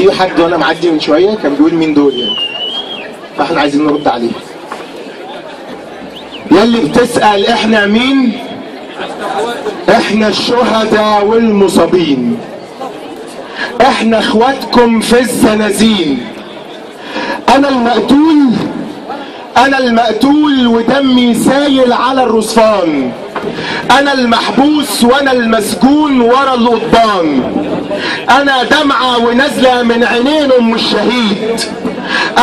في حد وانا معدي من شويه كان بيقول مين دول يعني، فاحنا عايزين نرد عليه. يلي بتسأل احنا مين؟ احنا الشهداء والمصابين، احنا اخواتكم في الزنازين. انا المقتول ودمي سايل على الرصفان، انا المحبوس وانا المسجون ورا القضبان، انا دمعة ونازلة من عينين ام الشهيد،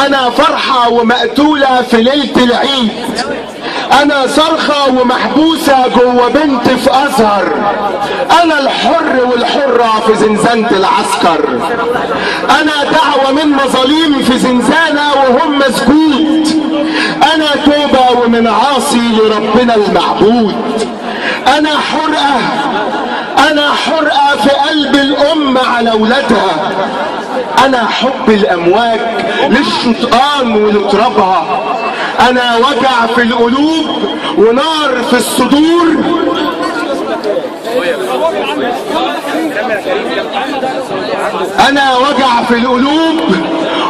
انا فرحة ومقتولة في ليلة العيد، انا صرخة ومحبوسة جوه بنت في ازهر، انا الحر والحرة في زنزانة العسكر، انا دعوة من مظاليم في زنزانة وهم مسجود، انا توبة ومن عاصي لربنا المعبود، انا حرقة في قلب الام على اولادها، انا حب الامواج للشطآن ولترابها، انا وجع في القلوب ونار في الصدور، انا وجع في القلوب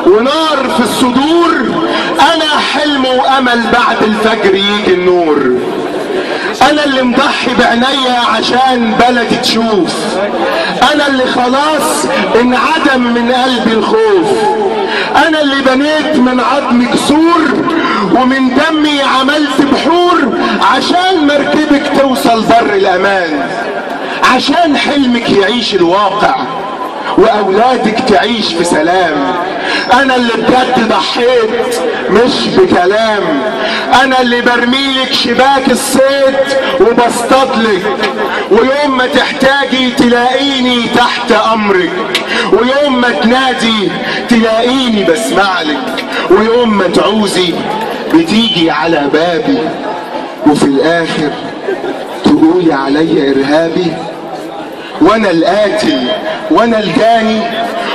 ونار في الصدور، انا حلم وامل بعد الفجر يجي النور، انا اللي مضحي بعينيا عشان بلدي تشوف، انا اللي خلاص انعدم من قلبي الخوف، انا اللي بنيت من عظمي كسور ومن دمي عملت بحور عشان مركبك توصل بر الامان، عشان حلمك يعيش الواقع واولادك تعيش في سلام، انا اللي بجد ضحيت مش بكلام، انا اللي برميلك شباك الصيد وبصطادلك، ويوم ما تحتاجي تلاقيني تحت امرك، ويوم ما تنادي تلاقيني بسمعلك، ويوم ما تعوزي بتيجي على بابي، وفي الاخر تقولي عليا ارهابي، وانا القاتل وانا الجاني،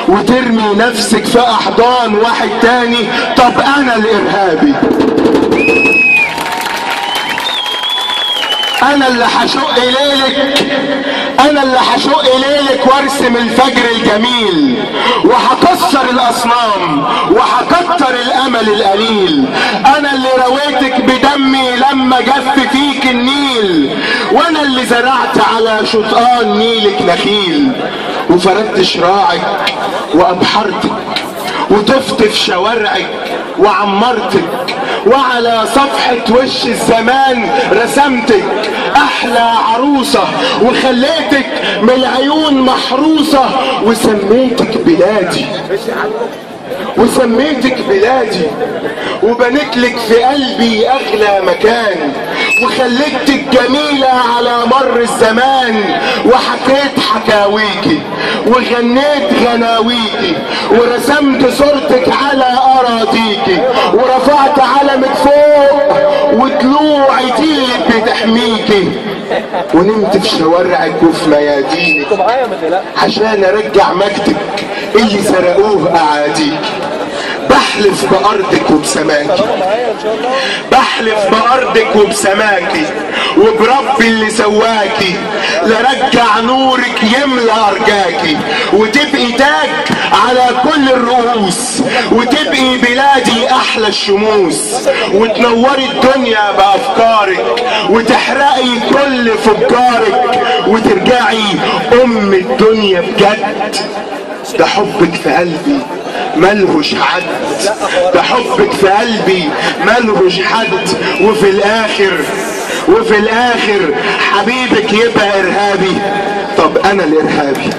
وترمي نفسك في احضان واحد تاني. طب انا الارهابي، انا اللي هشق ليلك وارسم الفجر الجميل، وهكسر الاصنام وهكتر الامل القليل، انا اللي رويتك بدمي لما جف فيك النيل، وانا اللي زرعت على شطآن نيلك نخيل، وفردت شراعك وابحرتك وطفت في شوارعك وعمرتك، وعلى صفحة وش الزمان رسمتك احلى عروسة، وخليتك من العيون محروسة، وسميتك بلادي وبنيتلك في قلبي اغلى مكان، وخليتك جميلة على مر الزمان، وحكيت حكاويكي وغنيت غناويكي، ورسمت صورتك على اراضيكي، ورفعت علمك فوق وطلوعي دي اللي بتحميكي، ونمت في شوارعك وفي ميادينك عشان ارجع مجدك اللي سرقوه اعاديك. بحلف بأرضك وبسماكي وبربي اللي سواكي، لرجع نورك يملى ارجاكي، وتبقي تاج على كل الرؤوس، وتبقي بلادي احلى الشموس، وتنوري الدنيا بافكارك، وتحرقي كل فجارك، وترجعي ام الدنيا بجد. ده حبك في قلبي ملهوش حد، ده حبك في قلبي ملهوش حد، وفي الاخر حبيبك يبقى ارهابي. طب انا الارهابي.